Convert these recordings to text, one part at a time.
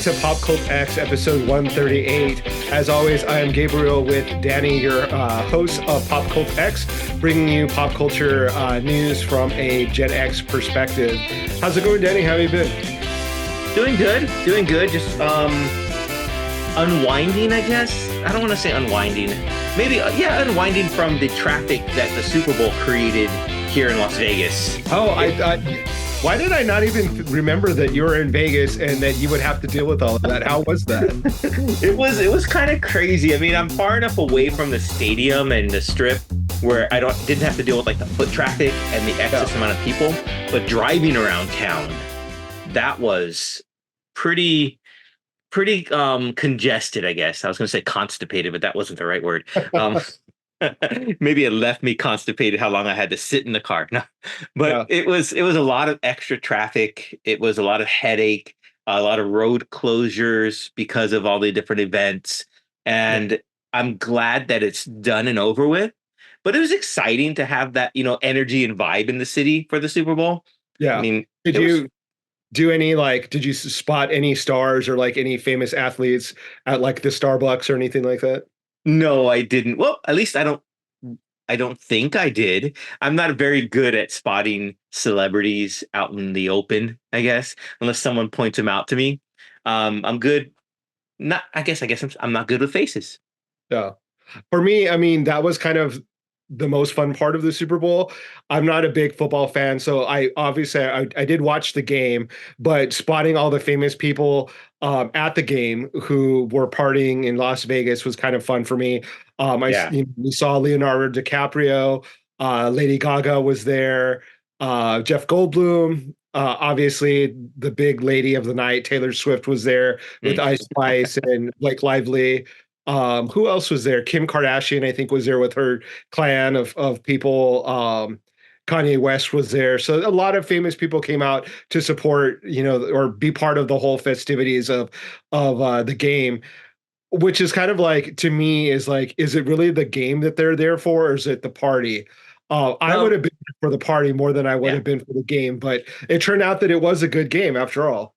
to PopCultX episode 138. As always, I am Gabriel with Danny, your host of PopCultX, bringing you pop culture news from a Gen X perspective. How's it going, Danny? How have you been? Doing good. Just unwinding, I guess. I don't want to say unwinding. Maybe, unwinding from the traffic that the Super Bowl created here in Las Vegas. Oh, why did I not even remember that you were in Vegas and that you would have to deal with all of that? How was that? It was kind of crazy. I mean, I'm far enough away from the stadium and the strip where I didn't have to deal with like the foot traffic and the excess amount of people. But driving around town, that was pretty congested, I guess. I was going to say constipated, but that wasn't the right word. Maybe it left me constipated how long I had to sit in the car. No, but it was a lot of extra traffic. It was a lot of headache, a lot of road closures because of all the different events. And I'm glad that it's done and over with. But it was exciting to have that, energy and vibe in the city for the Super Bowl. Yeah. I mean, did you spot any stars or like any famous athletes at like the Starbucks or anything like that? No, I didn't. Well, at least I don't think I did. I'm not very good at spotting celebrities out in the open, I guess, unless someone points them out to me. I'm good. I'm not good with faces. Yeah. For me, I mean, that was kind of the most fun part of the Super Bowl. I'm not a big football fan, so I did watch the game, but spotting all the famous people at the game who were partying in Las Vegas was kind of fun for me. We saw Leonardo DiCaprio, Lady Gaga was there, Jeff Goldblum. Obviously, the big lady of the night, Taylor Swift, was there with Ice Spice and Blake Lively. Who else was there? Kim Kardashian, I think, was there with her clan of people. Kanye West was there. So a lot of famous people came out to support, or be part of the whole festivities of the game, which is kind of like, to me, is like, is it really the game that they're there for, or is it the party? I would have been for the party more than I would have been for the game, but it turned out that it was a good game after all.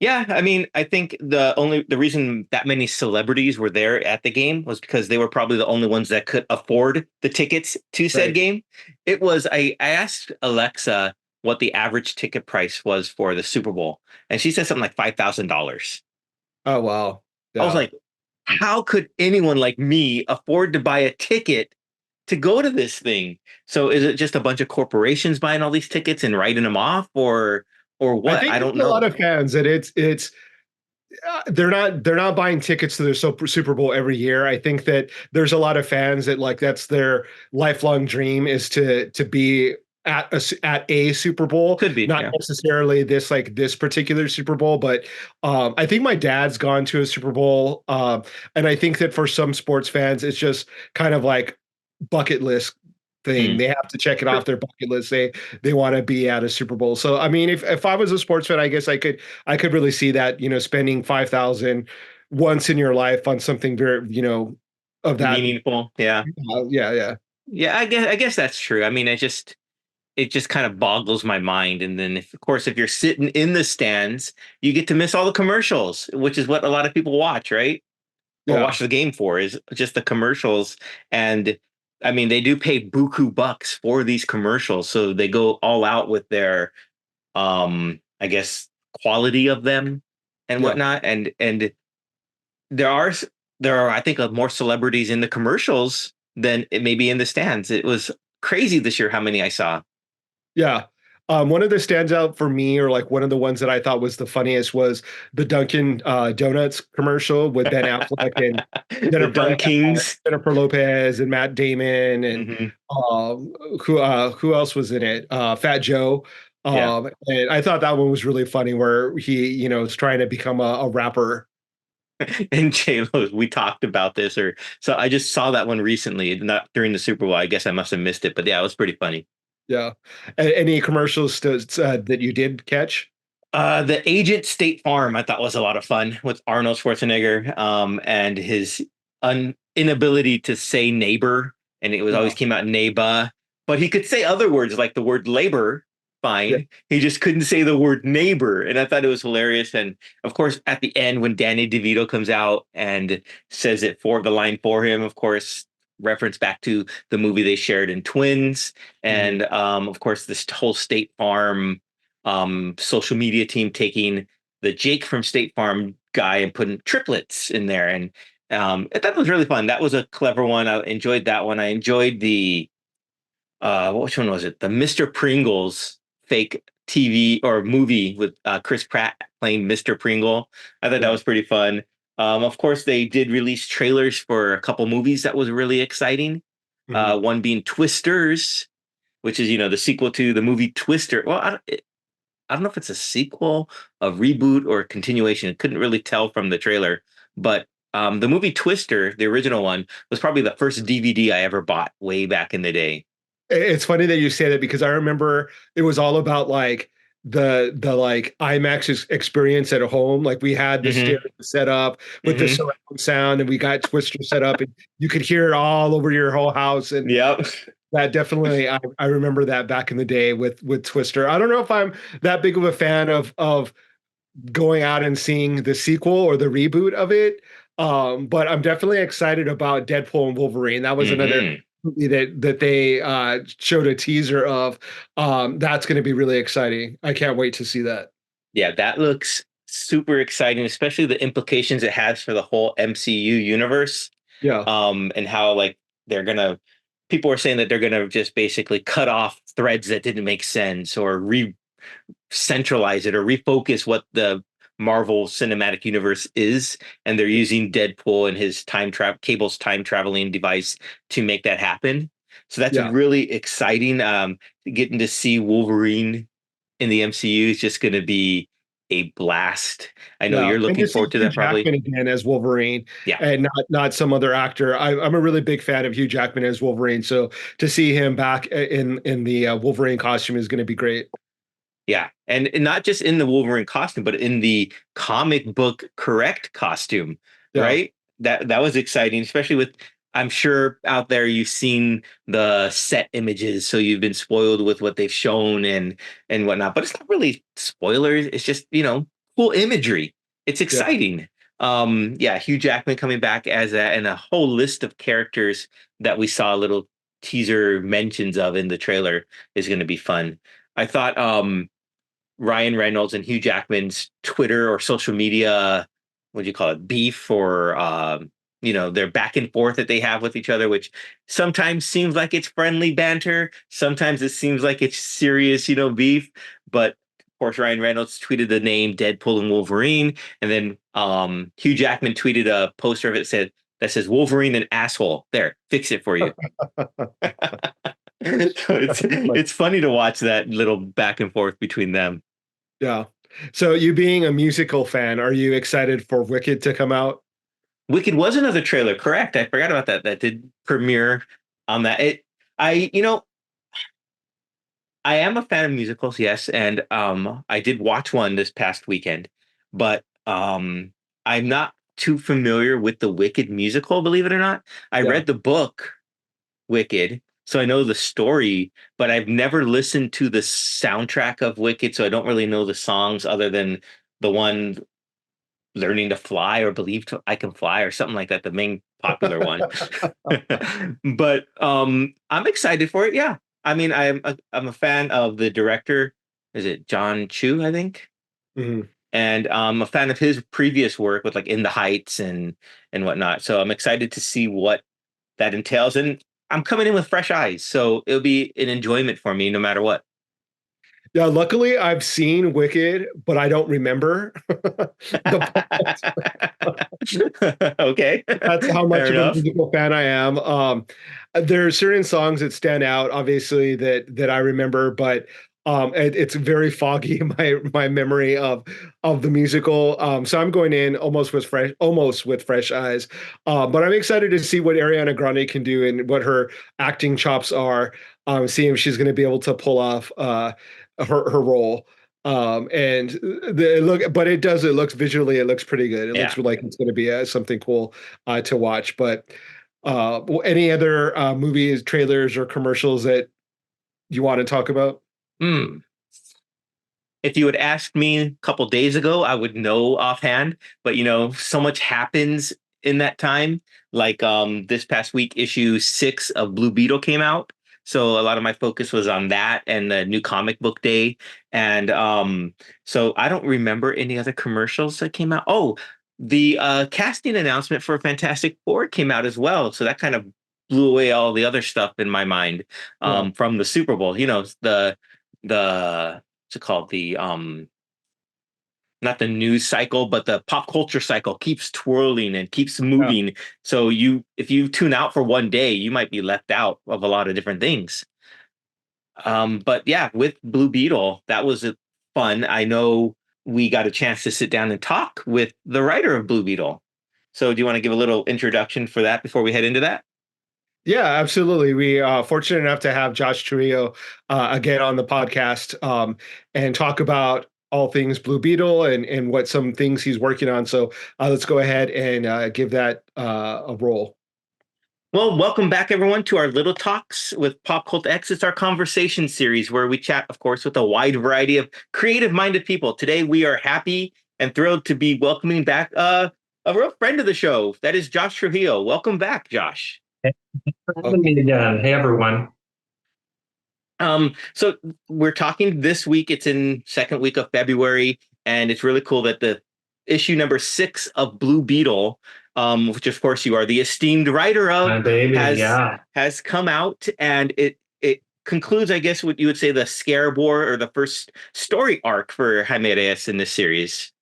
Yeah, I mean, I think the reason that many celebrities were there at the game was because they were probably the only ones that could afford the tickets to said game. It was I asked Alexa what the average ticket price was for the Super Bowl, and she said something like $5,000. Oh, wow. Yeah. I was like, how could anyone like me afford to buy a ticket to go to this thing? So is it just a bunch of corporations buying all these tickets and writing them off, or what? I don't know. A lot of fans that it's they're not buying tickets to their Super Bowl every year. I think that there's a lot of fans that like that's their lifelong dream is to be at a Super Bowl. Could be not necessarily this particular Super Bowl, but I think my dad's gone to a Super Bowl, and I think that for some sports fans, it's just kind of like bucket list thing. They have to check it off their bucket list. They want to be at a Super Bowl. So I mean, if I was a sports fan, I guess I could really see that, spending 5,000 once in your life on something very, of that meaningful. Yeah. Yeah, I guess that's true. I mean, it just kind of boggles my mind. And then if you're sitting in the stands, you get to miss all the commercials, which is what a lot of people watch, right? Or watch the game for, is just the commercials. And I mean, they do pay buku bucks for these commercials, so they go all out with their, I guess, quality of them and whatnot. And there are, I think, more celebrities in the commercials than it may be in the stands. It was crazy this year how many I saw. Yeah. One of the stands out for me, or like one of the ones that I thought was the funniest, was the Dunkin' Donuts commercial with Ben Affleck and Jennifer Lopez and Matt Damon and who else was in it? Fat Joe. And I thought that one was really funny, where he, is trying to become a rapper. And J-Lo, we talked about this, so I just saw that one recently, not during the Super Bowl. I guess I must have missed it, but yeah, it was pretty funny. Yeah. Any commercials that you did catch? The Agent State Farm, I thought, was a lot of fun with Arnold Schwarzenegger, and his inability to say neighbor, and it was always came out neighbor, but he could say other words like the word labor, Yeah. fine. He just couldn't say the word neighbor. And I thought it was hilarious. And of course, at the end, when Danny DeVito comes out and says it for the line for him, of course, reference back to the movie they shared in Twins. Mhm. And of course, this whole State Farm social media team taking the Jake from State Farm guy and putting triplets in there. And I thought it was really fun. That was a clever one. I enjoyed that one. I enjoyed the which one was it? The Mr. Pringles fake TV or movie with Chris Pratt playing Mr. Pringle. I thought that Yeah. was pretty fun. Of course, they did release trailers for a couple movies that was really exciting. Mhm. One being Twisters, which is the sequel to the movie Twister. Well, I don't know if it's a sequel, a reboot, or a continuation. I couldn't really tell from the trailer, but the movie Twister, the original one, was probably the first DVD I ever bought way back in the day. It's funny that you say that because I remember it was all about like the like IMAX experience at home. Like we had the Hmm. stereo set up with the Hmm. surround sound, and we got Twister set up, and you could hear it all over your whole house. And Yep. that definitely, I remember that back in the day with Twister. I don't know if I'm that big of a fan of going out and seeing the sequel or the reboot of it. But I'm definitely excited about Deadpool and Wolverine. That was another Hmm. movie that they showed a teaser of. That's going to be really exciting. I can't wait to see that. Yeah, that looks super exciting, especially the implications it has for the whole MCU universe. Yeah, And how like they're gonna people are saying that they're gonna just basically cut off threads that didn't make sense or centralize it or refocus what the Marvel Cinematic Universe is, and they're using Deadpool and his Cable's time traveling device to make that happen. So that's yeah, really exciting. Getting to see Wolverine in the MCU is just going to be a blast. I know yeah. you're And to looking see forward to Hugh that, probably. Jackman again as Wolverine, Yeah, and not some other actor. I'm a really big fan of Hugh Jackman as Wolverine. So to see him back in the Wolverine costume is going to be great. yeah, and not just in the Wolverine costume, but in the comic book correct costume, Yeah, right? That was exciting, especially with. I'm sure out there you've seen the set images, so you've been spoiled with what they've shown and whatnot. But it's not really spoilers. It's just cool imagery. It's yeah. exciting. Yeah, Hugh Jackman coming back as that, and a whole list of characters that we saw little teaser mentions of in the trailer is going to be fun. I thought Ryan Reynolds and Hugh Jackman's Twitter or social media, what do you call it, beef or their back and forth that they have with each other, which sometimes seems like it's friendly banter, sometimes it seems like it's serious, beef. But of course, Ryan Reynolds tweeted the name Deadpool and Wolverine, and then Hugh Jackman tweeted a poster of it that says Wolverine and asshole. There, fix it for you. So it's funny to watch that little back and forth between them. Yeah. So you being a musical fan, are you excited for Wicked to come out? Wicked was another trailer, correct? I forgot about that. That did premiere on that. I, you know, I am a fan of musicals, yes, and I did watch one this past weekend, but I'm not too familiar with the Wicked musical, believe it or not. I Yeah. read the book Wicked, so I know the story, but I've never listened to the soundtrack of Wicked, so I don't really know the songs other than the one learning to fly or believe I can fly or something like that, the main popular one. But I'm excited for it. Yeah. I mean, I'm a fan of the director. Is it John Chu, I think? Mhm. And I'm a fan of his previous work with like In the Heights and whatnot. So I'm excited to see what that entails. And I'm coming in with fresh eyes. So it'll be an enjoyment for me no matter what. Yeah, luckily I've seen Wicked, but I don't remember the plot. Okay. That's how Fair much of a enough. musical fan I am. There are certain songs that stand out, obviously, that I remember, but it's very foggy in my memory of the musical. So I'm going in almost with fresh eyes. But I'm excited to see what Ariana Grande can do and what her acting chops are. See if she's going to be able to pull off her role. And the look, but it looks visually, it looks pretty good. It Yeah. looks like it's going to be something cool to watch. But any other movies, trailers, or commercials that you want to talk about? Hmm. if you had asked me a couple days ago, I would know offhand. But so much happens in that time. Like this past week, issue 6 of Blue Beetle came out. So a lot of my focus was on that and the new comic book day. And so I don't remember any other commercials that came out. Oh, the casting announcement for Fantastic Four came out as well. So that kind of blew away all the other stuff in my mind Yeah. from the Super Bowl. The what's it called? The not the news cycle, but the pop culture cycle keeps twirling and keeps Yeah. moving. So if you tune out for one day, you might be left out of a lot of different things. But yeah, with Blue Beetle, that was fun. I know we got a chance to sit down and talk with the writer of Blue Beetle. So do you want to give a little introduction for that before we head into that? Yeah, absolutely. We are fortunate enough to have Josh Trujillo again on the podcast and talk about all things Blue Beetle and what some things he's working on. So let's go ahead and give that a roll. Well, welcome back, everyone, to our Little Talks with PopCultX. It's our conversation series where we chat, of course, with a wide variety of creative-minded people. Today, we are happy and thrilled to be welcoming back a real friend of the show. That is Josh Trujillo. Welcome back, Josh. Hey, for having me again. Hey, everyone. So we're talking this week. It's in second week of February, and it's really cool that the issue number 6 of Blue Beetle, which of course you are the esteemed writer My of, baby, yeah. has come out, and it concludes, I guess, what you would say the Scarab War or the first story arc for Jaime Reyes in this series.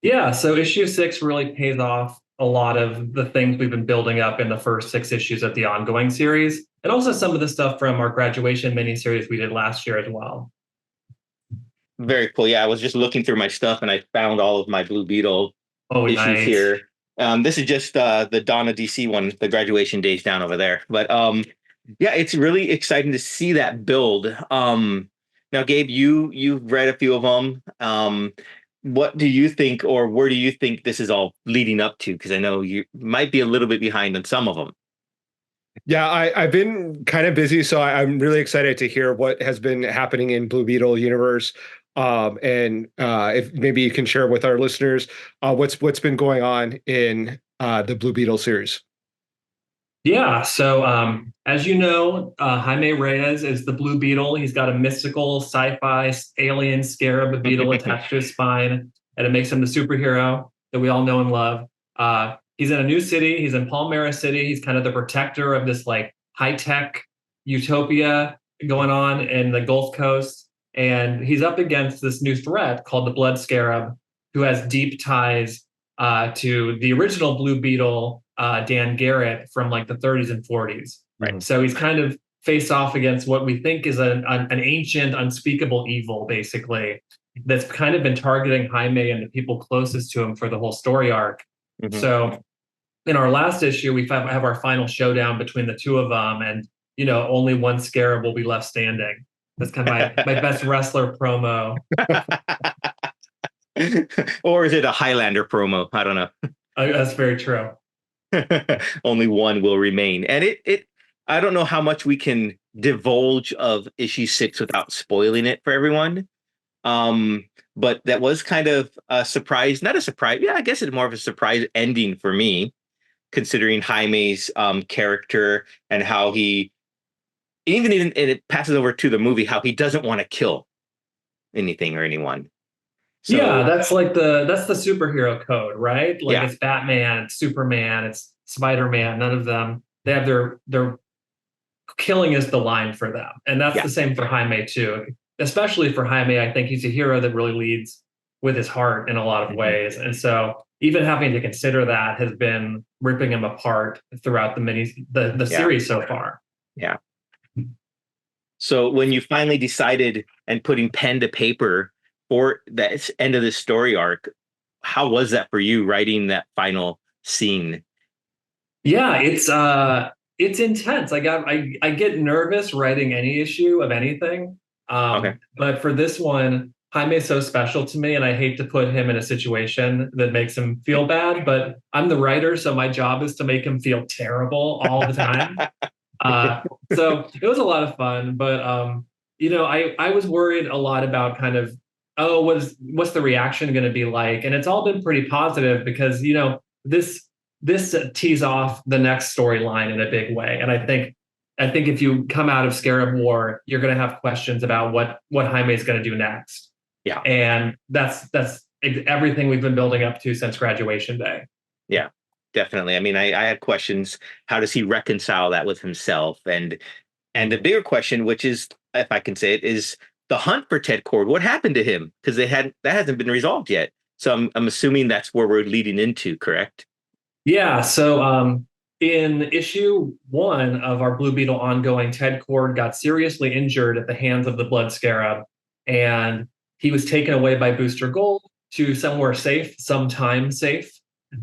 Yeah, so issue 6 really pays off a lot of the things we've been building up in the first 6 issues of the ongoing series, and also some of the stuff from our graduation miniseries we did last year as well. Very cool. Yeah, I was just looking through my stuff and I found all of my Blue Beetle issues nice. here. This is just the Dawn of DC one, the graduation days down over there. But yeah, it's really exciting to see that build. Now, Gabe, you've read a few of them. What do you think, or where do you think this is all leading up to? Because I know you might be a little bit behind on some of them. Yeah, I've been kind of busy, so I'm really excited to hear what has been happening in Blue Beetle universe. And if maybe you can share with our listeners what's been going on in the Blue Beetle series. Yeah, so as you know, Jaime Reyes is the Blue Beetle. He's got a mystical sci-fi alien scarab beetle attached to his spine, and it makes him the superhero that we all know and love. He's in a new city. He's in Palmyra City. He's kind of the protector of this like high-tech utopia going on in the Gulf Coast. And he's up against this new threat called the Blood Scarab, who has deep ties to the original Blue Beetle, Dan Garrett, from like the 30s and 40s. Right. So he's kind of faced off against what we think is an ancient, unspeakable evil, basically, that's kind of been targeting Jaime and the people closest to him for the whole story arc. Mm-hmm. So in our last issue, we have our final showdown between the two of them, and only one scarab will be left standing. That's kind of my best wrestler promo. Or is it a Highlander promo? I don't know. That's very true. Only one will remain. And it I don't know how much we can divulge of issue 6 without spoiling it for everyone. But that was kind of a surprise, not a surprise. Yeah, I guess it's more of a surprise ending for me, considering Jaime's character and how he, even and it passes over to the movie, how he doesn't want to kill anything or anyone. So, yeah, that's the superhero code, right? Like, yeah. It's Batman, it's Superman, it's Spider-Man. None of them, they have their killing is the line for them. And that's the same for Jaime too. Especially for Jaime, I think he's a hero that really leads with his heart in a lot of ways. And so even having to consider that has been ripping him apart throughout the series so far. Yeah. So when you finally decided and putting pen to paper for that end of the story arc, how was that for you writing that final scene? Yeah, it's intense. I get nervous writing any issue of anything. But for this one, Jaime is so special to me, and I hate to put him in a situation that makes him feel bad, but I'm the writer, so my job is to make him feel terrible all the time. So it was a lot of fun, but I was worried a lot about kind of oh, what's the reaction going to be like? And it's all been pretty positive because, this tees off the next storyline in a big way. And I think if you come out of Scarab War, you're going to have questions about what Jaime is going to do next. Yeah. And that's everything we've been building up to since graduation day. Yeah, definitely. I mean, I had questions. How does he reconcile that with himself? And the bigger question, which is, if I can say it, is the hunt for Ted Cord. What happened to him? Because that hasn't been resolved yet. So I'm assuming that's where we're leading into, correct? Yeah. So in issue 1 of our Blue Beetle ongoing, Ted Cord got seriously injured at the hands of the Blood Scarab, and he was taken away by Booster Gold to somewhere safe, sometime safe,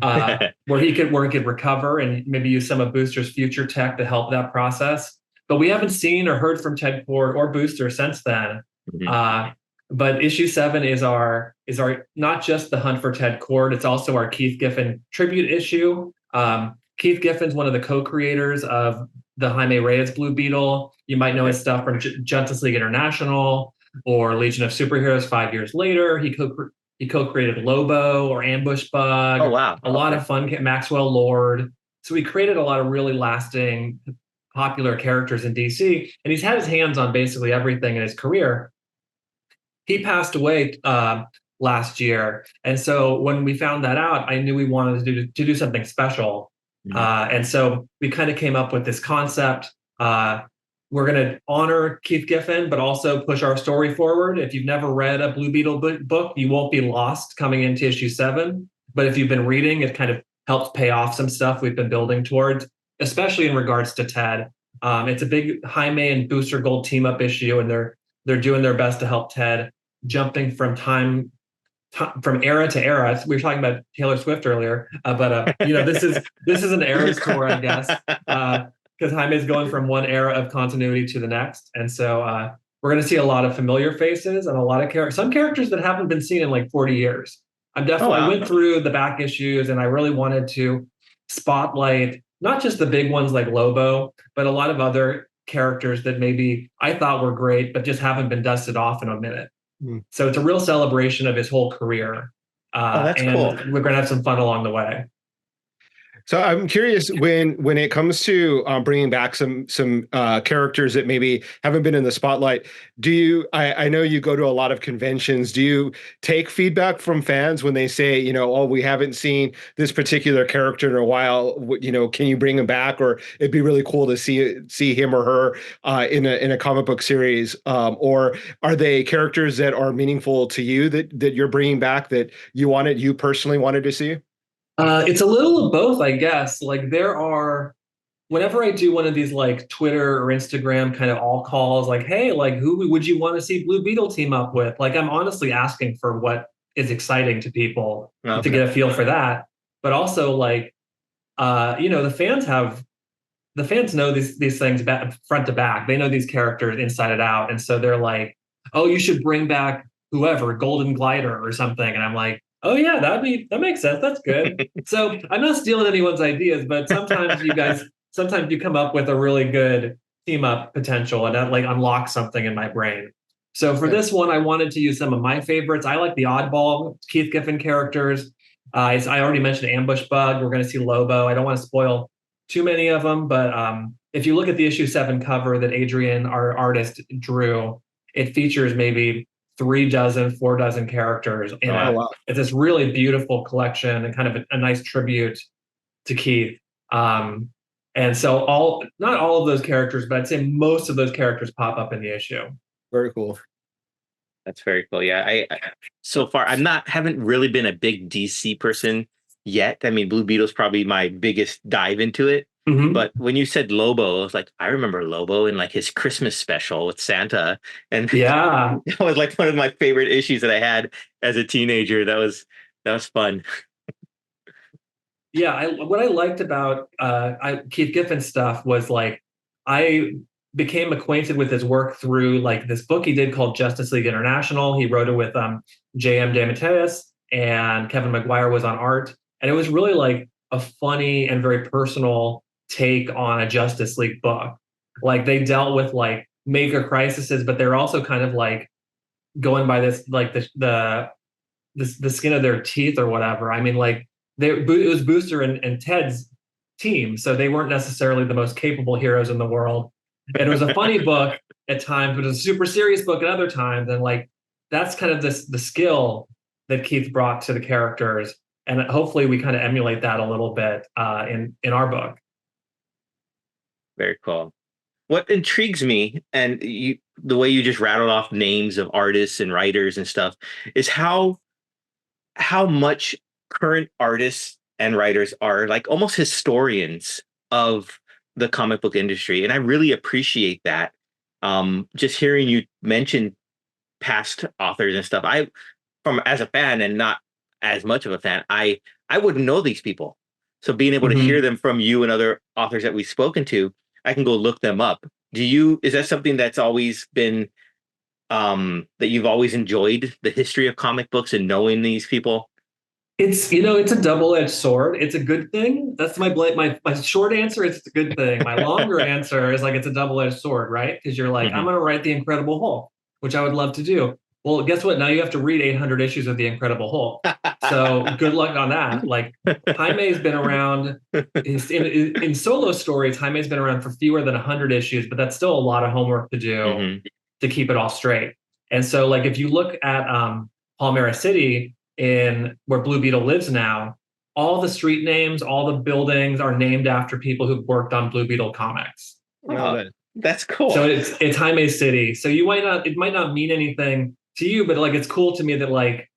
where he could recover and maybe use some of Booster's future tech to help that process. But we haven't seen or heard from Ted Cord or Booster since then. Mhm. But issue 7 is our not just the hunt for Ted Cord, it's also our Keith Giffen tribute issue. Keith Giffen's one of the co-creators of the Jaime Reyes Blue Beetle. You might know his stuff from Justice League International or Legion of Superheroes 5 years later. He co-created Lobo or Ambush Bug. Oh, wow. A lot of fun, Maxwell Lord. So he created a lot of really lasting, popular characters in DC, and he's had his hands on basically everything in his career. He passed away last year, and so when we found that out, I knew we wanted to do something special. And so we kind of came up with this concept. We're going to honor Keith Giffen, but also push our story forward. If you've never read a Blue Beetle book, you won't be lost coming into issue 7. But if you've been reading, it kind of helps pay off some stuff we've been building towards, especially in regards to Ted. It's a big Jaime and Booster Gold team up issue, and they're doing their best to help Ted, jumping from era to era. We were talking about Taylor Swift earlier, but this is an Eras tour, I guess, because Jaime is going from one era of continuity to the next, and so we're going to see a lot of familiar faces and a lot of some characters that haven't been seen in like 40 years. I went through the back issues, and I really wanted to spotlight not just the big ones like Lobo, but a lot of other characters that maybe I thought were great, but just haven't been dusted off in a minute. So it's a real celebration of his whole career. That's and cool. We're going to have some fun along the way. So I'm curious when it comes to bringing back some characters that maybe haven't been in the spotlight. I know you go to a lot of conventions. Do you take feedback from fans when they say, oh, we haven't seen this particular character in a while? Can you bring him back? Or it'd be really cool to see him or her in a comic book series. Or are they characters that are meaningful to you that you're bringing back that you personally wanted to see? It's a little of both, I guess. Like whenever I do one of these like Twitter or Instagram kind of all calls, like, hey, like who would you want to see Blue Beetle team up with? Like I'm honestly asking for what is exciting to people to get a feel for that. But also like, the fans know these things front to back. They know these characters inside and out. And so they're like, oh, you should bring back whoever, Golden Glider or something. And I'm like, oh yeah, that makes sense. That's good. So I'm not stealing anyone's ideas, but sometimes you come up with a really good team up potential, and that like unlocks something in my brain. So for this one, I wanted to use some of my favorites. I like the oddball Keith Giffen characters. I already mentioned Ambush Bug. We're going to see Lobo. I don't want to spoil too many of them, but if you look at the issue 7 cover that Adrian, our artist, drew, it features maybe 4 characters in it. Wow. It's this really beautiful collection and kind of a nice tribute to Keith. And so not all of those characters, but I'd say most of those characters pop up in the issue. Very cool. That's very cool. Yeah, I so far haven't really been a big DC person yet. I mean, Blue Beetle's probably my biggest dive into it. Mm-hmm. But when you said Lobo, I was like, I remember Lobo in like his Christmas special with Santa, and yeah, that was like one of my favorite issues that I had as a teenager. That was fun. Yeah, what I liked about Keith Giffen's stuff was like I became acquainted with his work through like this book he did called Justice League International. He wrote it with J.M. DeMatteis, and Kevin McGuire was on art, and it was really like a funny and very personal take on a Justice League book. Like they dealt with like major crises, but they're also kind of like going by this like the skin of their teeth or whatever. I mean, like it was Booster and Ted's team, so they weren't necessarily the most capable heroes in the world. And it was a funny book at times, but it was a super serious book at other times. And like that's kind of the skill that Keith brought to the characters, and hopefully we kind of emulate that a little bit in our book. Very cool. What intrigues me, and the way you just rattled off names of artists and writers and stuff, is how much current artists and writers are like almost historians of the comic book industry. And I really appreciate that. Just hearing you mention past authors and stuff, from as a fan and not as much of a fan, I wouldn't know these people. So being able to hear them from you and other authors that we've spoken to, I can go look them up. Is that something that's always been, that you've always enjoyed, the history of comic books and knowing these people? It's it's a double-edged sword. It's a good thing. That's my short answer. It's a good thing. My longer answer is like it's a double-edged sword, right? Because you're like, I'm going to write the Incredible Hulk, which I would love to do. Well, guess what? Now you have to read 800 issues of the Incredible Hulk. So good luck on that. Like Jaime's been around in solo stories. Jaime's been around for fewer than 100 issues, but that's still a lot of homework to do to keep it all straight. And so, like if you look at Palmera City, in where Blue Beetle lives now, all the street names, all the buildings are named after people who've worked on Blue Beetle comics. That's cool. So it's Jaime City. So it might not mean anything to you, but like it's cool to me that like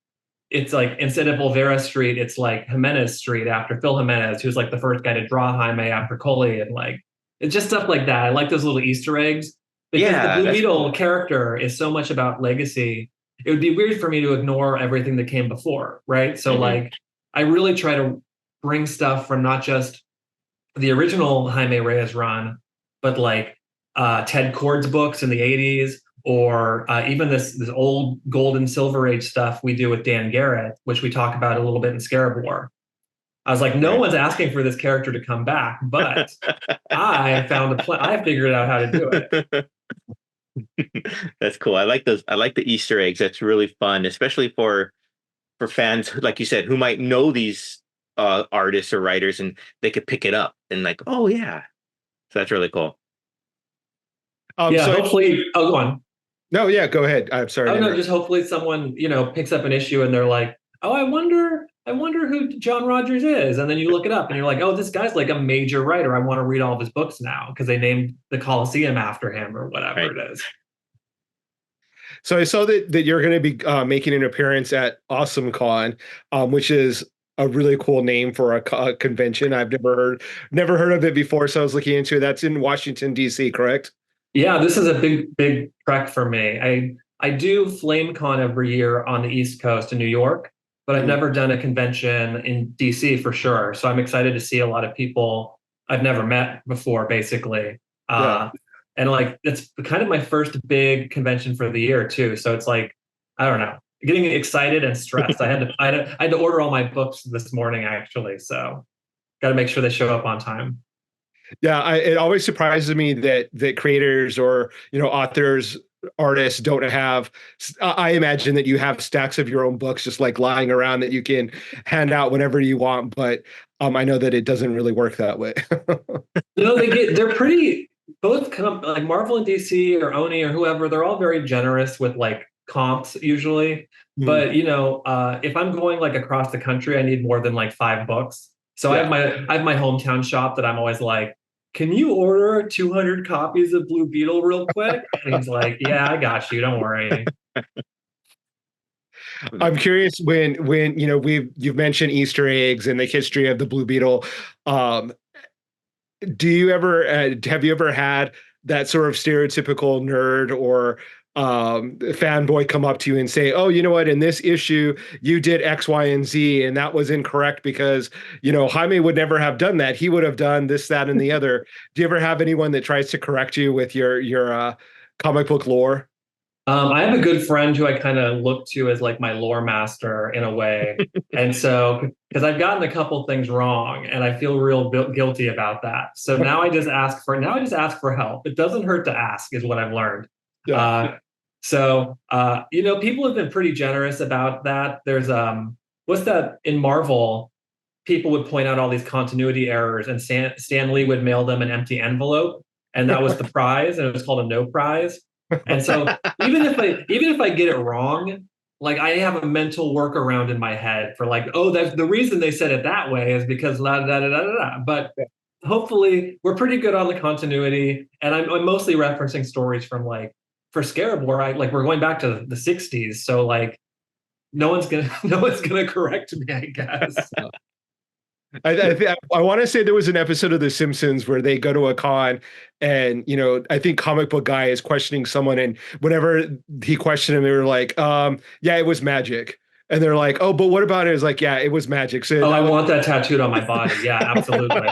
it's like instead of Olvera Street, it's like Jimenez Street after Phil Jimenez, who's like the first guy to draw Jaime after Coley, and like it's just stuff like that. I like those little Easter eggs because the Blue Beetle character is so much about legacy. It would be weird for me to ignore everything that came before, right? So like I really try to bring stuff from not just the original Jaime Reyes run, but like Ted Kord's books in the 80s, or even this old gold and silver age stuff we do with Dan Garrett, which we talk about a little bit in Scarab War. I was like, no one's asking for this character to come back, but I found I figured out how to do it. That's cool. I like those. I like the Easter eggs. That's really fun, especially for fans, like you said, who might know these artists or writers, and they could pick it up and like, oh yeah. So that's really cool. So hopefully, go on. No, yeah, go ahead. I'm sorry. Oh no, just hopefully someone picks up an issue and they're like, oh, I wonder who John Rogers is, and then you look it up and you're like, oh, this guy's like a major writer. I want to read all of his books now because they named the Coliseum after him or whatever it is. So I saw that you're going to be making an appearance at Awesome Con, which is a really cool name for a convention. I've never heard of it before, so I was looking into it. That's in Washington, D.C., correct? Yeah, this is a big trek for me. I do FlameCon every year on the East Coast in New York, but I've never done a convention in DC for sure. So I'm excited to see a lot of people I've never met before, basically. And like, it's kind of my first big convention for the year too. So it's like, I don't know, getting excited and stressed. I had to order all my books this morning, actually. So got to make sure they show up on time. Yeah, it always surprises me that creators or authors, artists don't have. I imagine that you have stacks of your own books just like lying around that you can hand out whenever you want. But I know that it doesn't really work that way. No, they're pretty. Both kind of like Marvel and DC or Oni or whoever. They're all very generous with like comps usually. But if I'm going like across the country, I need more than like 5 books. So I have my hometown shop that I'm always like, can you order 200 copies of Blue Beetle real quick? And he's like, yeah, I got you. Don't worry. I'm curious when you've mentioned Easter eggs and the history of the Blue Beetle. Do you ever have you ever had that sort of stereotypical nerd or fanboy come up to you and say, oh, you know what, in this issue you did X, Y, and Z, and that was incorrect because Jaime would never have done that. He would have done this, that, and the other. Do you ever have anyone that tries to correct you with your comic book lore? I have a good friend who I kind of look to as like my lore master in a way. And so, because I've gotten a couple things wrong and I feel real guilty about that. So now I just ask for help. It doesn't hurt to ask is what I've learned. Yeah. So, people have been pretty generous about that. There's what's that in Marvel? People would point out all these continuity errors, and Stan Lee would mail them an empty envelope, and that was the prize, and it was called a no prize. And so even if I get it wrong, like I have a mental workaround in my head for like, oh, that's the reason they said it that way is because la da da da da da. But hopefully we're pretty good on the continuity, and I'm mostly referencing stories from like for Scarab War. We're going back to the '60s, so like no one's gonna correct me, I guess. I want to say there was an episode of The Simpsons where they go to a con, and I think comic book guy is questioning someone, and whenever he questioned him, they were like, yeah, it was magic. And they're like, oh, but what about it? It's like, yeah, it was magic. So I want that tattooed on my body. Yeah, absolutely.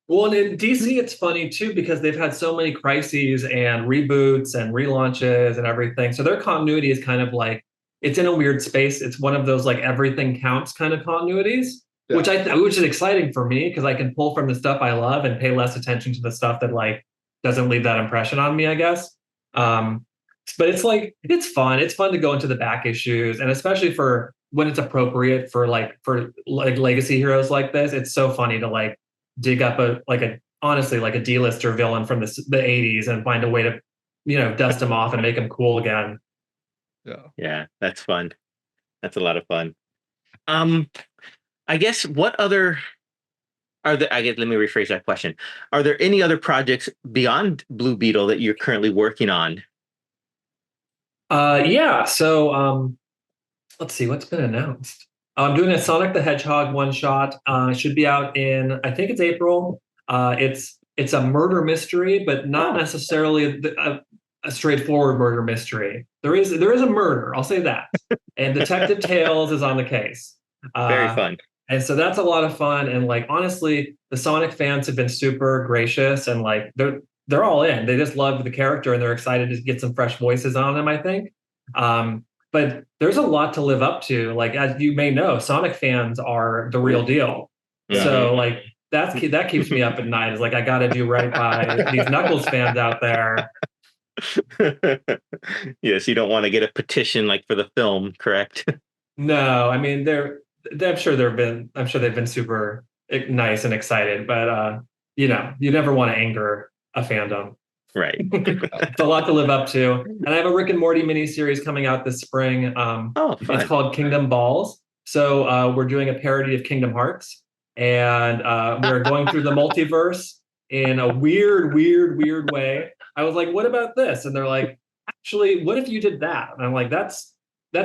Well, and in DC, it's funny too because they've had so many crises and reboots and relaunches and everything. So their continuity is kind of like it's in a weird space. It's one of those like everything counts kind of continuities, Yeah. which is exciting for me because I can pull from the stuff I love and pay less attention to the stuff that like doesn't leave that impression on me, I guess. But it's like it's fun. It's fun to go into the back issues, and especially for when it's appropriate for legacy heroes like this. It's so funny to like dig up honestly like a D-lister villain from the '80s and find a way to dust him off and make him cool again. Yeah, that's fun. That's a lot of fun. I guess what other are there? I guess let me rephrase that question. Are there any other projects beyond Blue Beetle that you're currently working on? Yeah. So let's see what's been announced. I'm doing a Sonic the Hedgehog one shot. It should be out in I think it's April. It's a murder mystery, but not necessarily a straightforward murder mystery. There is a murder. I'll say that. And Detective Tales is on the case. Very fun. And so that's a lot of fun. And like honestly, the Sonic fans have been super gracious and like they're all in. They just love the character and they're excited to get some fresh voices on him, I think. But there's a lot to live up to. Like as you may know, Sonic fans are the real deal. Yeah. So like that keeps me up at night. Is like I got to do right by these Knuckles fans out there. Yes, you don't want to get a petition like for the film, correct? No, I mean I'm sure they've been super nice and excited, but you never want to anger a fandom. Right. It's a lot to live up to. And I have a Rick and Morty miniseries coming out this spring. Fun. It's called Kingdom Balls. So we're doing a parody of Kingdom Hearts, and we're going through the multiverse in a weird way. I was like, what about this? And they're like, actually, what if you did that? And I'm like, that's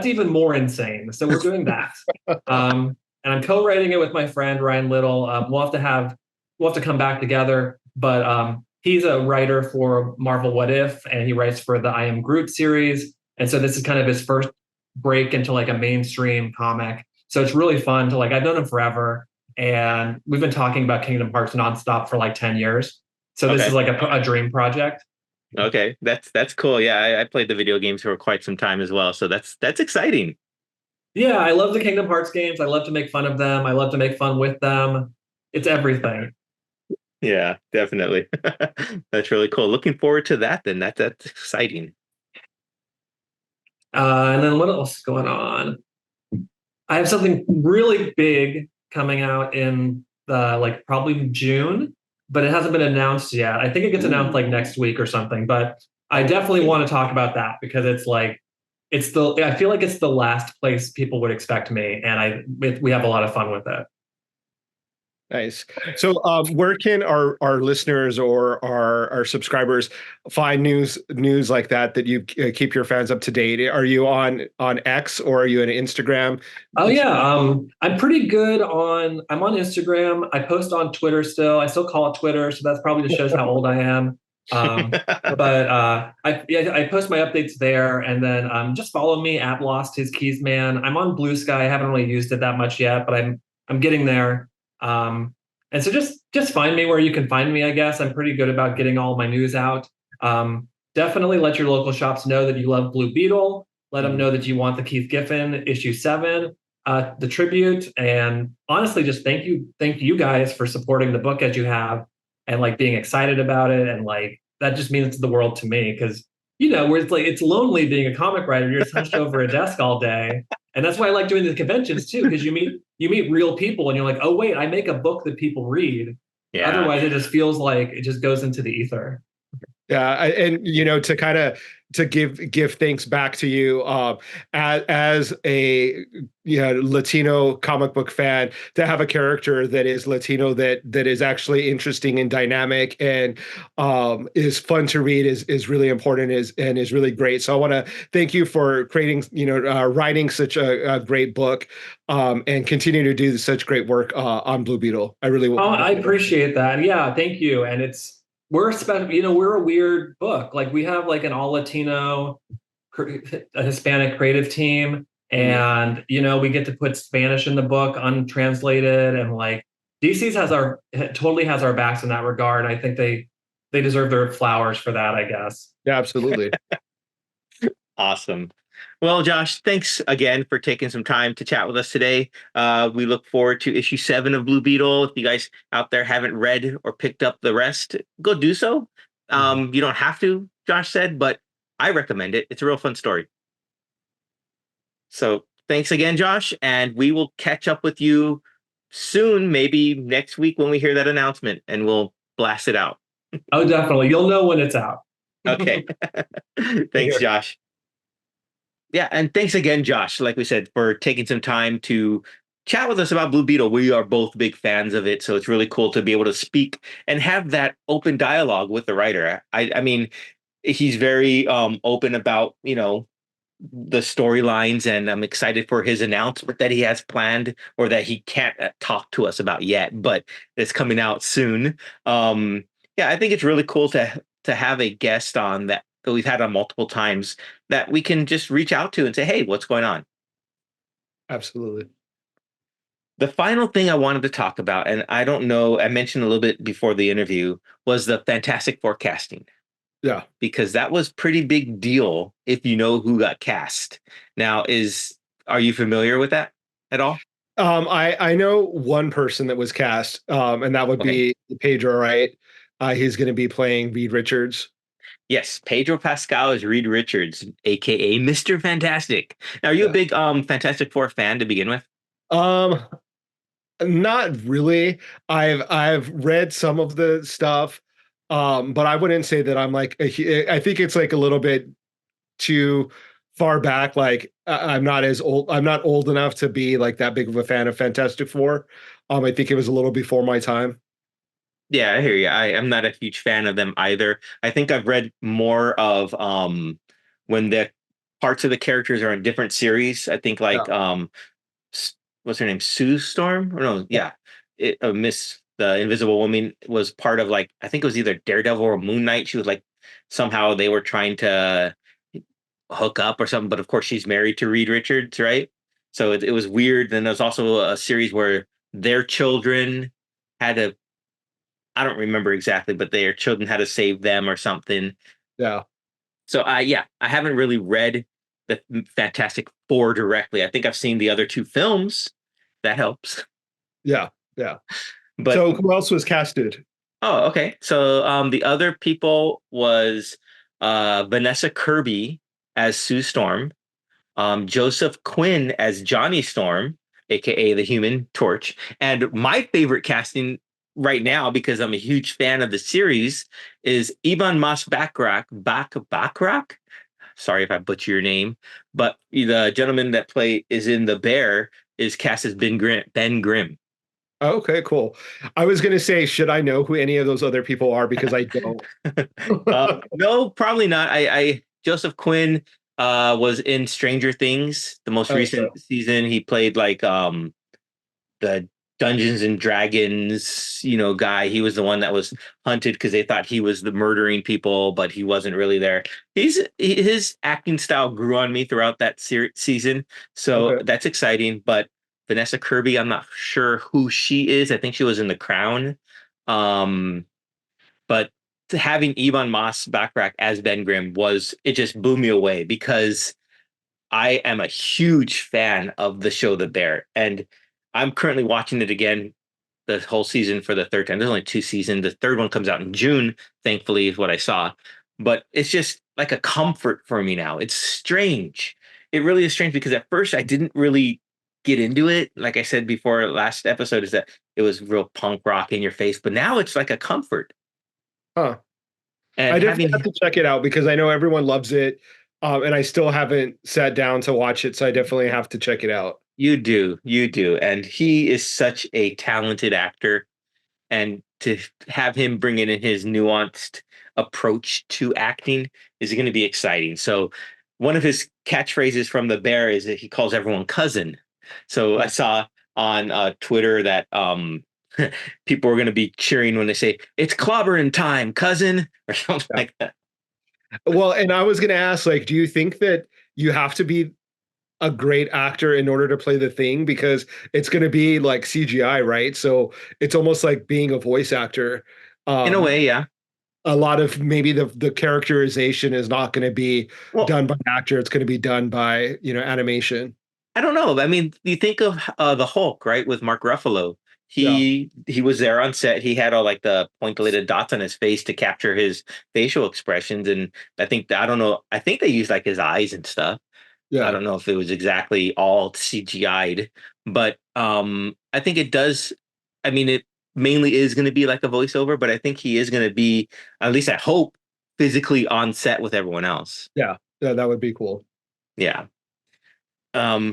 even more insane. So we're doing that. And I'm co-writing it with my friend Ryan Little. We'll have to come back together, but he's a writer for Marvel What If, and he writes for the I Am Groot series. And so this is kind of his first break into like a mainstream comic. So it's really fun to like, I've known him forever, and we've been talking about Kingdom Hearts nonstop for like 10 years. So this is like a dream project. Okay, that's cool. Yeah, I played the video games for quite some time as well, so that's exciting. Yeah, I love the Kingdom Hearts games. I love to make fun of them. I love to make fun with them. It's everything. Yeah, definitely. That's really cool. Looking forward to that then. That's exciting. And then what else is going on? I have something really big coming out in like probably June, but it hasn't been announced yet. I think it gets announced like next week or something, but I definitely want to talk about that because it's like I feel like it's the last place people would expect me, and we have a lot of fun with it. Nice. So where can our listeners or our subscribers find news like that you keep your fans up to date? Are you on X or are you on Instagram? Oh yeah, I'm pretty good I'm on Instagram. I post on Twitter still. I still call it Twitter, so that's probably just shows how old I am. But I post my updates there, and then just follow me at Lost His Keys Man. I'm on Blue Sky. I haven't really used it that much yet, but I'm getting there. And so just find me where you can find me, I guess. I'm pretty good about getting all my news out. Definitely let your local shops know that you love Blue Beetle. Let them know that you want the Keith Giffen issue 7, the tribute. And honestly, just thank you guys for supporting the book as you have and like being excited about it. And like, that just means the world to me because where it's like it's lonely being a comic writer. You're just hunched over a desk all day. And that's why I like doing the conventions too, because you meet real people and you're like, oh wait, I make a book that people read. Yeah. Otherwise, it just feels like it just goes into the ether. Yeah, and to kind of to give thanks back to you, as a Latino comic book fan, to have a character that is Latino that is actually interesting and dynamic and is fun to read is really important and is really great. So I want to thank you for creating writing such a great book, and continue to do such great work on Blue Beetle. I really Oh, I appreciate that. Yeah, thank you. And we're special, we're a weird book. Like we have like an all Latino, a Hispanic creative team, and we get to put Spanish in the book, untranslated, and like DC's totally has our backs in that regard. I think they deserve their flowers for that, I guess. Yeah, absolutely. Awesome. Well, Josh, thanks again for taking some time to chat with us today. We look forward to issue 7 of Blue Beetle. If you guys out there haven't read or picked up the rest, go do so. You don't have to, Josh said, but I recommend it. It's a real fun story. So thanks again, Josh, and we will catch up with you soon, maybe next week when we hear that announcement, and we'll blast it out. Oh, definitely. You'll know when it's out. Okay. Thanks, Josh. Yeah, and thanks again, Josh, like we said, for taking some time to chat with us about Blue Beetle. We are both big fans of it, so it's really cool to be able to speak and have that open dialogue with the writer. I mean, he's very open about, the storylines, and I'm excited for his announcement that he has planned or that he can't talk to us about yet, but it's coming out soon. Yeah, I think it's really cool to have a guest on that we've had on multiple times that we can just reach out to and say, hey, what's going on? Absolutely. The final thing I wanted to talk about, and I don't know, I mentioned a little bit before the interview, was the Fantastic Four casting. Yeah. Because that was pretty big deal if you know who got cast. Now, are you familiar with that at all? I know one person that was cast, and that would be Pedro, right? He's going to be playing Reed Richards. Yes, Pedro Pascal is Reed Richards, aka Mr. Fantastic. Now, are you a big Fantastic Four fan to begin with? Not really. I've read some of the stuff, but I wouldn't say that I'm like I think it's like a little bit too far back. Like I'm not as old. I'm not old enough to be like that big of a fan of Fantastic Four. I think it was a little before my time. Yeah, I hear you. I am not a huge fan of them either. I think I've read more of when the parts of the characters are in different series. I think like what's her name? Sue Storm? Or no, yeah. Miss the Invisible Woman was part of like I think it was either Daredevil or Moon Knight. She was like somehow they were trying to hook up or something, but of course she's married to Reed Richards, right? So it was weird. Then there's also a series where their children had to, I don't remember exactly, but their children had to save them or something. Yeah. So I haven't really read the Fantastic Four directly. I think I've seen the other 2 films. That helps. Yeah. Yeah. But so who else was casted? Oh, okay. So the other people was Vanessa Kirby as Sue Storm, Joseph Quinn as Johnny Storm, aka the Human Torch, and my favorite casting right now, because I'm a huge fan of the series, is Iban Mas Backrack. Sorry if I butcher your name, but the gentleman that is in The Bear is cast as Ben Grimm. Okay, cool. I was going to say, should I know who any of those other people are? Because I don't. No, probably not. Joseph Quinn was in Stranger Things, the most recent season. He played like the Dungeons and Dragons, guy. He was the one that was hunted because they thought he was the murdering people, but he wasn't really there. His acting style grew on me throughout that season, so that's exciting. But Vanessa Kirby, I'm not sure who she is. I think she was in The Crown. But having Ebon Moss-Backrack as Ben Grimm it just blew me away because I am a huge fan of the show The Bear. And I'm currently watching it again, the whole season for the 3rd time. There's only 2 seasons. The 3rd one comes out in June, thankfully, is what I saw. But it's just like a comfort for me now. It's strange. It really is strange because at first I didn't really get into it. Like I said before, last episode is that it was real punk rock in your face, but now it's like a comfort. Huh. And I definitely having have to check it out because I know everyone loves it. And I still haven't sat down to watch it, so I definitely have to check it out. you do, and he is such a talented actor, and to have him bring in his nuanced approach to acting is going to be exciting. So, one of his catchphrases from the Bear is that he calls everyone cousin. So I Yeah. saw on Twitter that people are going to be cheering when they say it's clobbering time, cousin, or something Yeah. like that. Well, and I was going to ask, like, do you think that you have to be a great actor in order to play the thing because it's going to be like CGI, right? So it's almost like being a voice actor. In a way, Um, yeah. a lot of maybe the characterization is not going to be Well, done by an actor. It's going to be done by, animation. I don't know. I mean, you think of the Hulk, right, with Mark Ruffalo. Yeah. He was there on set. He had all like the pointillated dots on his face to capture his facial expressions, and I don't know. I think they used like his eyes and stuff. I Yeah. don't know if it was exactly all CGI'd, but I think it does. I mean, it mainly is going to be like a voiceover, but I think he is going to be, at least I hope, physically on set with everyone else. Yeah. Yeah. That would be cool. Yeah.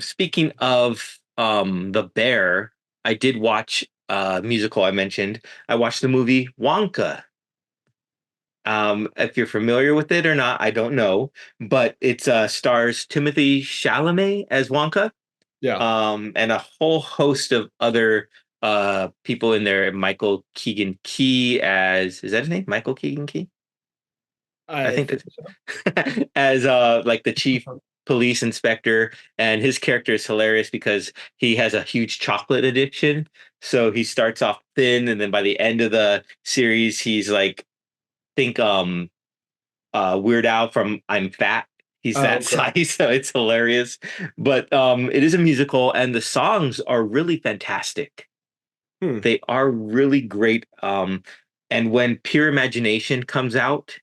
Speaking of the Bear, I did watch musical I mentioned. I watched the movie Wonka. If you're familiar with it or not, I don't know, but it's stars Timothy Chalamet as Wonka, Yeah. and a whole host of other people in there. Michael Keegan Key as, is that his name? Michael Keegan Key? I I think think that as like the chief so. police inspector, and his character is hilarious because he has a huge chocolate addiction. So he starts off thin, and then by the end of the series, he's like, think Weird Al from I'm Fat. He's Oh, that okay. size, so it's hilarious. But it is a musical, and the songs are really fantastic. Hmm. They are really great. And when Pure Imagination comes out,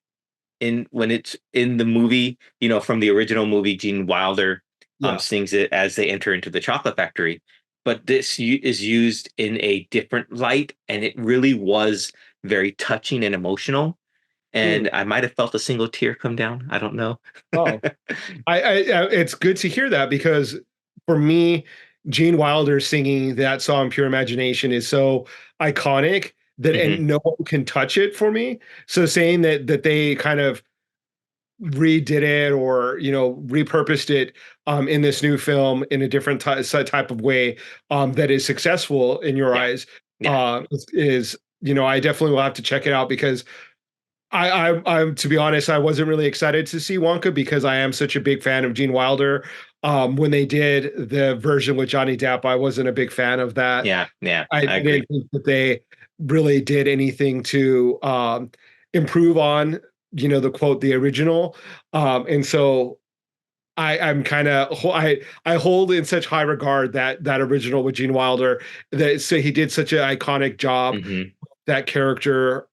in when it's in the movie, from the original movie, Gene Wilder Yeah. sings it as they enter into the chocolate factory. But this is used in a different light, and it really was very touching and emotional. Hmm. And I might have felt a single tear come down. I don't know. Oh, it's good to hear that because for me, Gene Wilder singing that song "Pure Imagination" is so iconic that Hmm. and no one can touch it for me. So saying that they kind of redid it or repurposed it in this new film in a different type of way that is successful in your Yeah, eyes yeah, is I definitely will have to check it out because I'm to be honest, I wasn't really excited to see Wonka because I am such a big fan of Gene Wilder. When they did the version with Johnny Depp, I wasn't a big fan of that. yeah, yeah. I I didn't agree. think that they really did anything to improve on, the quote, the original. And so I'm kind of I hold in such high regard that original with Gene Wilder that so he did such an iconic job Hmm. that character.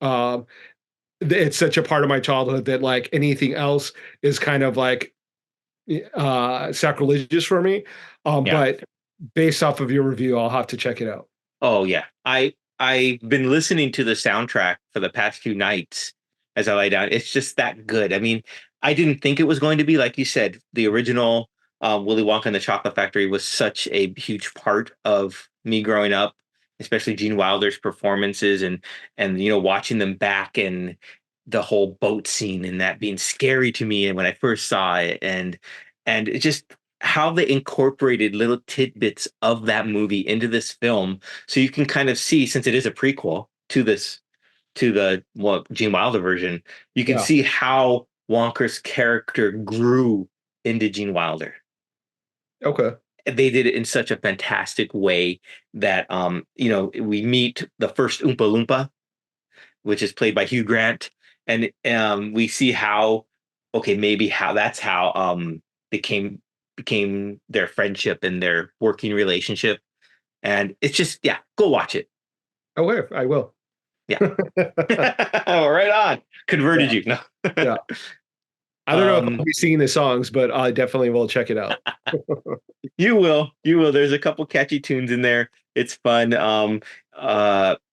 It's such a part of my childhood that like anything else is kind of like sacrilegious for me. Yeah. But based off of your review, I'll have to check it out. Oh yeah. I've been listening to the soundtrack for the past few nights as I lay down. It's just that good. I mean, I didn't think it was going to be, like you said, the original Willy Wonka and the Chocolate Factory was such a huge part of me growing up, especially Gene Wilder's performances, and watching them back, and the whole boat scene and that being scary to me and when I first saw it, and it just how they incorporated little tidbits of that movie into this film, so you can kind of see, since it is a prequel to this, to the, well, Gene Wilder version, you can Yeah. see how Wonka's character grew into Gene Wilder. Okay. They did it in such a fantastic way that we meet the first Oompa Loompa, which is played by Hugh Grant, and we see how, okay, maybe how that's how became their friendship and their working relationship, and it's just, yeah, go watch it. Okay, I will. Yeah. Right on. Converted Yeah. you. No. Yeah. I don't know if I'll be singing the songs, but I definitely will check it out. You will. You will. There's a couple catchy tunes in there. It's fun.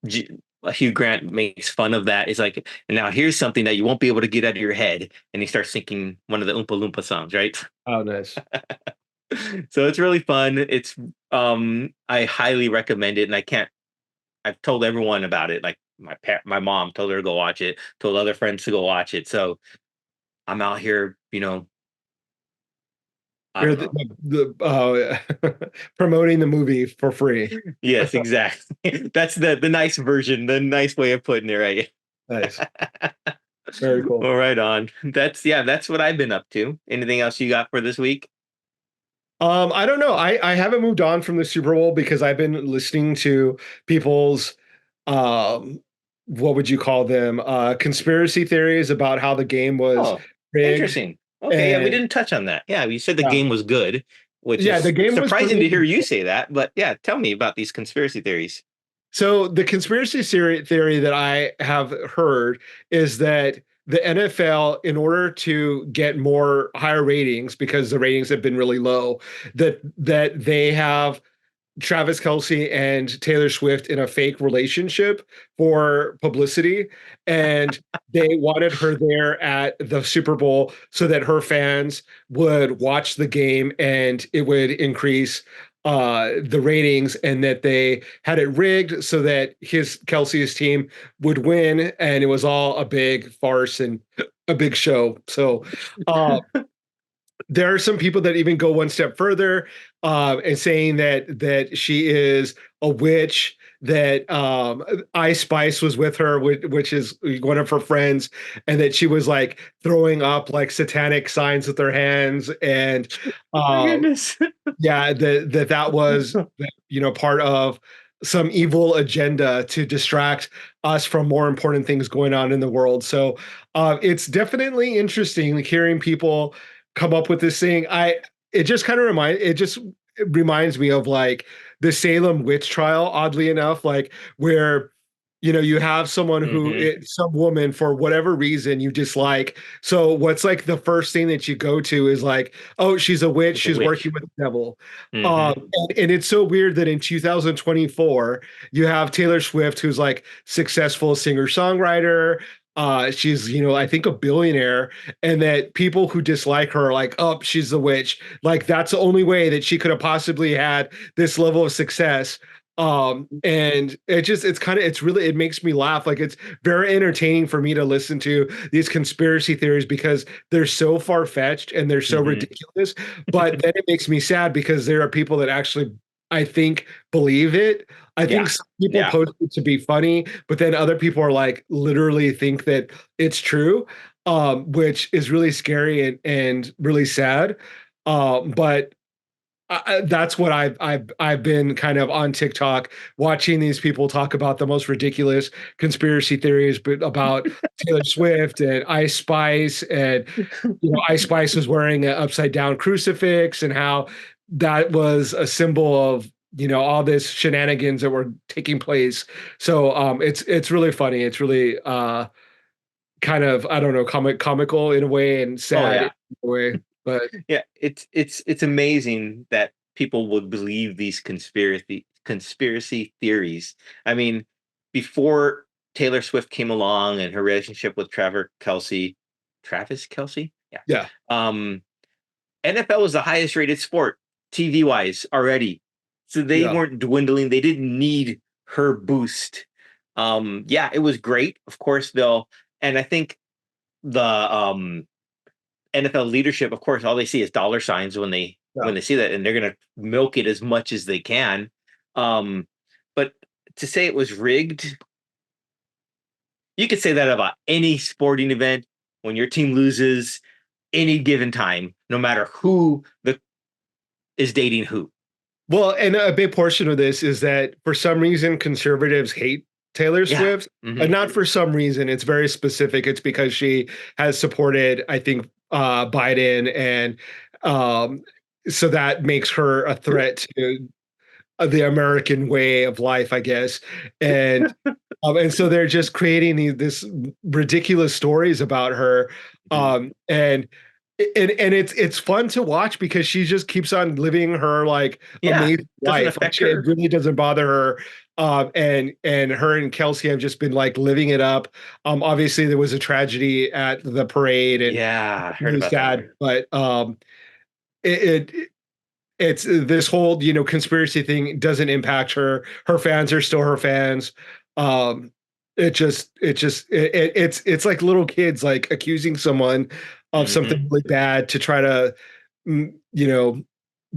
G Hugh Grant makes fun of that. It's like, now here's something that you won't be able to get out of your head. And he starts singing one of the Oompa Loompa songs, right? Oh, nice. So it's really fun. It's I highly recommend it. And I've told everyone about it. Like my mom told her to go watch it, told other friends to go watch it. So I'm out here, I You're don't know. promoting the movie for free. Yes, exactly. That's the nice version, the nice way of putting it, right? Nice. Very cool. Well, right on. That's what I've been up to. Anything else you got for this week? I don't know. I haven't moved on from the Super Bowl because I've been listening to people's what would you call them? Conspiracy theories about how the game was Oh, rigged. interesting. Okay, yeah, we And didn't touch on that. Yeah, you said the yeah, game was good, which yeah, the is game was surprising pretty. to hear you say that. But yeah, tell me about these conspiracy theories. So the conspiracy theory that I have heard is that the NFL, in order to get more higher ratings, because the ratings have been really low, that they have Travis Kelce and Taylor Swift in a fake relationship for publicity. And they wanted her there at the Super Bowl so that her fans would watch the game and it would increase the ratings, and that they had it rigged so that Kelsey's team would win. And it was all a big farce and a big show. So, there are some people that even go one step further, and saying that she is a witch, that Ice Spice was with her, which is one of her friends, and that she was like throwing up like satanic signs with her hands, and My um, goodness. yeah, that was part of some evil agenda to distract us from more important things going on in the world. So it's definitely interesting hearing people come up with this thing. It reminds me of like the Salem witch trial, oddly enough, like where you have Hmm. some woman, for whatever reason you dislike. So what's like the first thing that you go to is like, oh, she's a witch, She's a she's working witch. with the devil. Hmm. And it's so weird that in 2024 you have Taylor Swift, who's like successful singer-songwriter. She's, I think, a billionaire, and that people who dislike her are like, oh, she's the witch. Like that's the only way that she could have possibly had this level of success. And it makes me laugh. Like it's very entertaining for me to listen to these conspiracy theories because they're so far-fetched and they're so Hmm. ridiculous. But then it makes me sad because there are people that actually, I think, believe it. I think Yeah. some people Yeah. post it to be funny, but then other people are like literally think that it's true, which is really scary and really sad. But that's what I've been kind of on TikTok watching these people talk about the most ridiculous conspiracy theories, but about Taylor Swift and Ice Spice, and Ice Spice was wearing an upside down crucifix, and how that was a symbol of all this shenanigans that were taking place. So it's really funny. It's really kind of, I don't know, comical in a way and Oh sad in yeah. a way, but Yeah, it's amazing that people would believe these conspiracy theories. I mean, before Taylor Swift came along and her relationship with Travis Kelsey, yeah. yeah, Um, NFL was the highest rated sport TV wise already, so they yeah. weren't dwindling. They didn't need her boost. Yeah, it was great. Of course, and I think the NFL leadership, of course, all they see is dollar signs Yeah. when they see that, and they're going to milk it as much as they can. Um, but to say it was rigged, you could say that about any sporting event when your team loses any given time, no matter who the is dating who. Well, and a big portion of this is that for some reason conservatives hate Taylor Yeah. Swift. Hmm. And not for some reason, it's very specific. It's because she has supported, I think, Biden, and um, so that makes her a threat to the American way of life, I guess. And so they're just creating this ridiculous stories about her. And it's fun to watch because she just keeps on living her like Yeah, amazing doesn't life. Like affect it her. really doesn't bother her. And her and Kelsey have just been like living it up. Obviously there was a tragedy at the parade and Yeah, I heard really about that sad, one. but it it's this whole conspiracy thing doesn't impact her. Her fans are still her fans. um it's like little kids like accusing someone of something Hmm. really bad to try to you know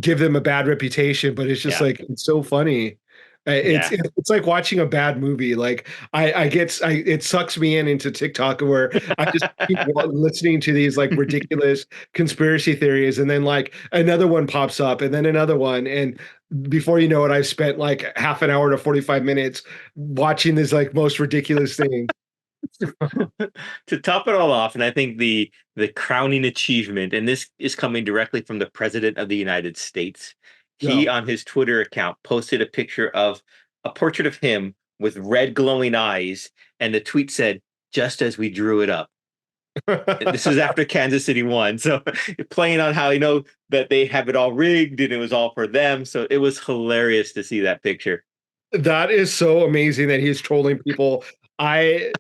give them a bad reputation, but it's just Yeah, like it's so funny. It's yeah. it's like watching a bad movie. Like it sucks me into TikTok where I just keep listening to these like ridiculous conspiracy theories, and then like another one pops up, and then another one, and before you know it, I've spent like half an hour to 45 minutes watching this like most ridiculous thing. To top it all off, and I think the crowning achievement, and this is coming directly from the President of the United States. Yeah. He on his Twitter account posted a picture of a portrait of him with red glowing eyes, and the tweet said, "Just as we drew it up." This was after Kansas City won, so playing on how that they have it all rigged and it was all for them. So it was hilarious to see that picture. That is so amazing that he's trolling people. I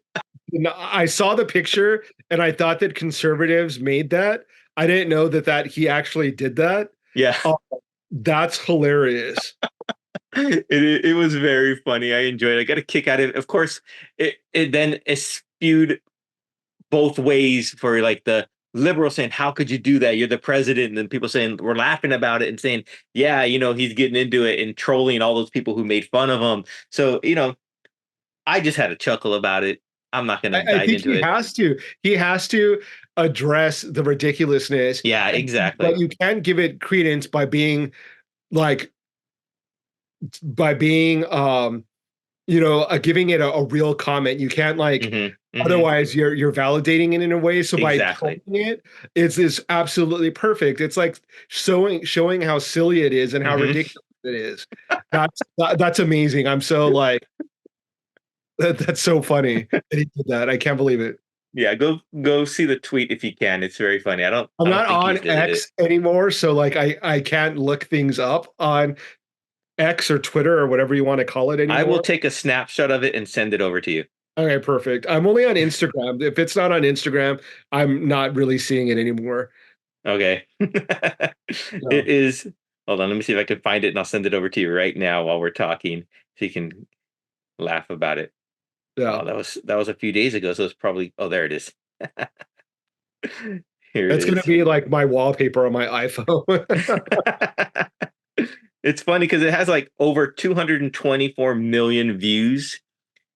I saw the picture and I thought that conservatives made that. I didn't know that he actually did that. Yeah. Oh, that's hilarious. It was very funny. I enjoyed it. I got a kick out of it. Of course, it spewed both ways for like the liberals saying, "How could you do that? You're the president," and then people saying we're laughing about it and saying, "Yeah, he's getting into it and trolling all those people who made fun of him." So I just had a chuckle about it. I'm not going to I dive think into it. he has to address the ridiculousness, Yeah, but exactly. you can't give it credence by being like by being giving it a real comment. You can't like Hmm. Hmm. otherwise you're validating it in a way. So by trolling Exactly. it, it's is absolutely perfect. It's like showing how silly it is and how Hmm. ridiculous it is. That's amazing. I'm so like that's so funny that he did that. I can't believe it. Yeah, go see the tweet if you can. It's very funny. I'm I don't not think he's on deleted it. X anymore, so like I can't look things up on X or Twitter or whatever you want to call it I will anymore. take a snapshot of it and send it over to you. Okay, perfect. I'm only on Instagram. If it's not on Instagram, I'm not really seeing it anymore. Okay. No. It is. Hold on, let me see if I can find it and I'll send it over to you right now while we're talking so you can laugh about it. Yeah. Oh, that was a few days ago, so it's probably oh there it is. Here it That's gonna is. be like my wallpaper on my iPhone. It's funny because it has like over 224 million views,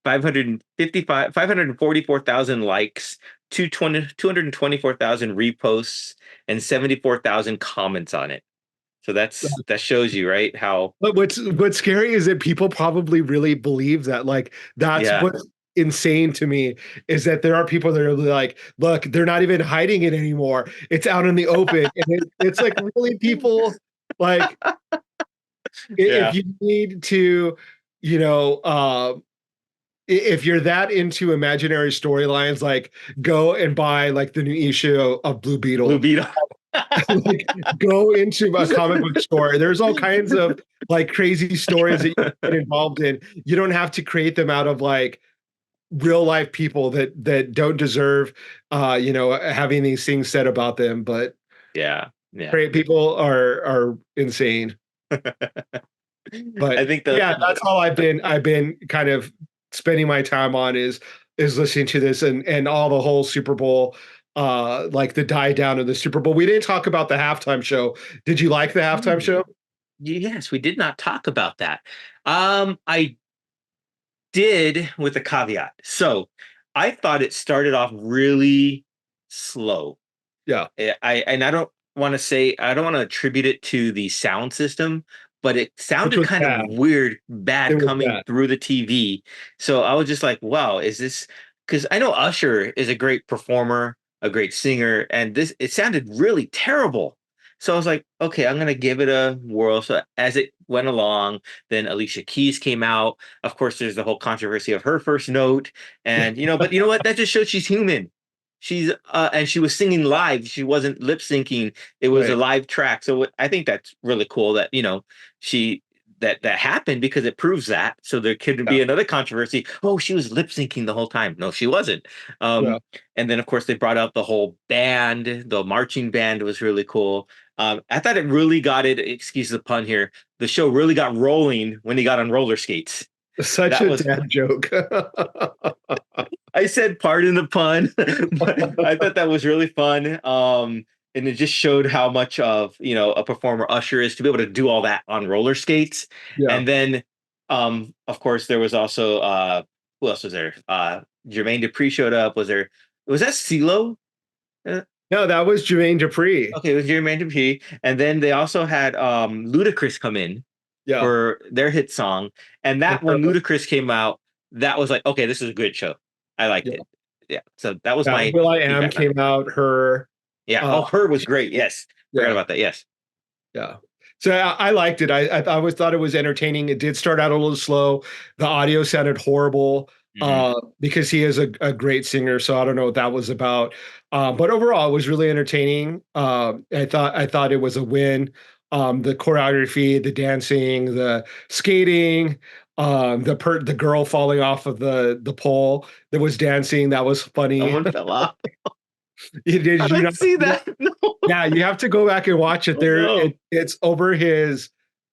544,000 likes, 224,000 reposts, and 74,000 comments on it. So that shows you, right? How But what's scary is that people probably really believe that. Like that's yeah. what's insane to me is that there are people that are like, look, they're not even hiding it anymore. It's out in the open, and it's like really people like if Yeah. you need to, you know, if you're that into imaginary storylines, like go and buy like the new issue of Blue Blue Beetle. Beetle. Like go into a comic book store. There's all kinds of like crazy stories that you get involved in. You don't have to create them out of like real life people that don't deserve having these things said about them. But Yeah. Yeah. great people are insane. I But think yeah, that's all I've been kind of spending my time on is listening to this and all the whole Super Bowl, like the die down of the Super Bowl. We didn't talk about the halftime show. Did you like the halftime Oh, show? yes, we did not talk about that. I did with a caveat. So I thought it started off really slow. Yeah, I don't want to say I don't want to attribute it to the sound system, but it which sounded was kind of bad. weird, It bad was coming bad. through the TV. So I was just like, wow, is this because I know Usher is a great performer, a great singer, and this it sounded really terrible. So I was like, okay, I'm gonna give it a whirl. So as it went along, then Alicia Keys came out. Of course, there's the whole controversy of her first note, and but you know what? That just shows she's human. She's and she was singing live. She wasn't lip syncing. It was a Right. live track. So I think that's really cool that she that happened because it proves that. So there could Yeah. be another controversy. Oh, she was lip syncing the whole time. No, she wasn't. Yeah. And then of course they brought out the whole band. The marching band was really cool. I thought it really got it. Excuse the pun here. The show really got rolling when he got on roller skates. Such That a was dad joke. I said pardon the pun, but I thought that was really fun. And it just showed how much of a performer Usher is to be able to do all that on roller skates. Yeah. And then of course there was also who else was there? Jermaine Dupri showed up. Was that CeeLo? No, that was Jermaine Dupri. Okay, it was Jermaine Dupri. And then they also had Ludacris come in Yeah. for their hit song. And that when Ludacris came out, that was like, okay, this is a good show. I liked it. Yeah. So that was my Will I Am feedback. came out. Her. Yeah. Her was great. Yes. Forgot about that. Yes. Yeah. So I liked it. I always thought it was entertaining. It did start out a little slow. The audio sounded horrible because he is a great singer. So I don't know what that was about. But overall, it was really entertaining. I thought it was a win. The choreography, the dancing, the skating, the girl falling off of the pole that was dancing. That was funny. Someone fell off. Did I you didn't not see that. No. Yeah, you have to go back and watch it. No. It's over his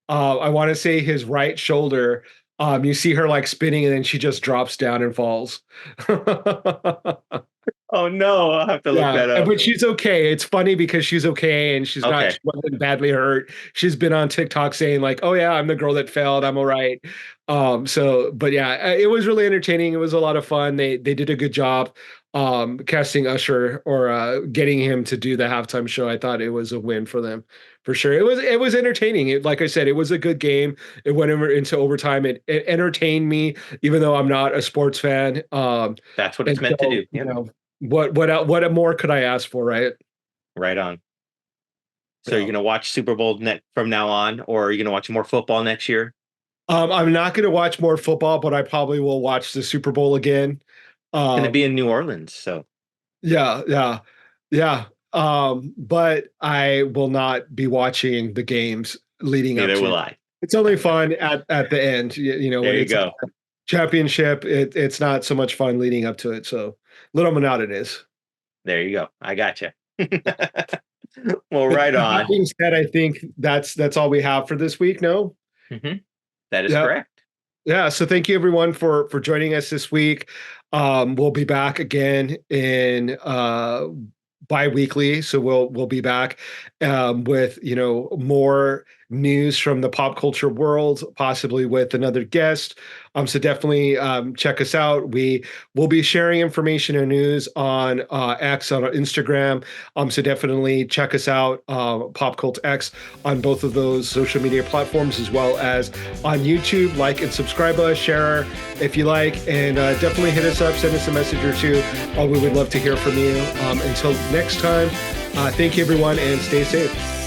I want to say his right shoulder. You see her like spinning and then she just drops down and falls. Oh no, I'll have to look that up. But she's okay. It's funny because she's okay and she wasn't badly hurt. She's been on TikTok saying like, "Oh yeah, I'm the girl that failed. I'm all right." But yeah, it was really entertaining. It was a lot of fun. They did a good job casting Usher or getting him to do the halftime show. I thought it was a win for them for sure. It was entertaining. Like I said, it was a good game. It went into overtime. It entertained me, even though I'm not a sports fan. That's what it's meant to do. You know, what more could I ask for, right? Right on. So you're gonna watch Super Bowl from now on, or are you gonna watch more football next year? I'm not gonna watch more football, but I probably will watch the Super Bowl again. It's gonna be in New Orleans, so yeah. But I will not be watching the games leading up to. Neither will I. It's only fun at the end. There when you it's go. Championship, it's not so much fun leading up to it. So little monotonous. There you go. I gotcha. Well, right on. That being said, I think that's all we have for this week. No, that is correct. Yeah. So thank you everyone for joining us this week. We'll be back again in bi-weekly. So we'll be back with more news from the pop culture world, possibly with another guest. So definitely check us out. We will be sharing information and news on X, on Instagram. So definitely check us out, PopCultX, on both of those social media platforms, as well as on YouTube. Like and subscribe us, share if you like, and definitely hit us up, send us a message or two. We would love to hear from you. Until next time, thank you everyone, and stay safe.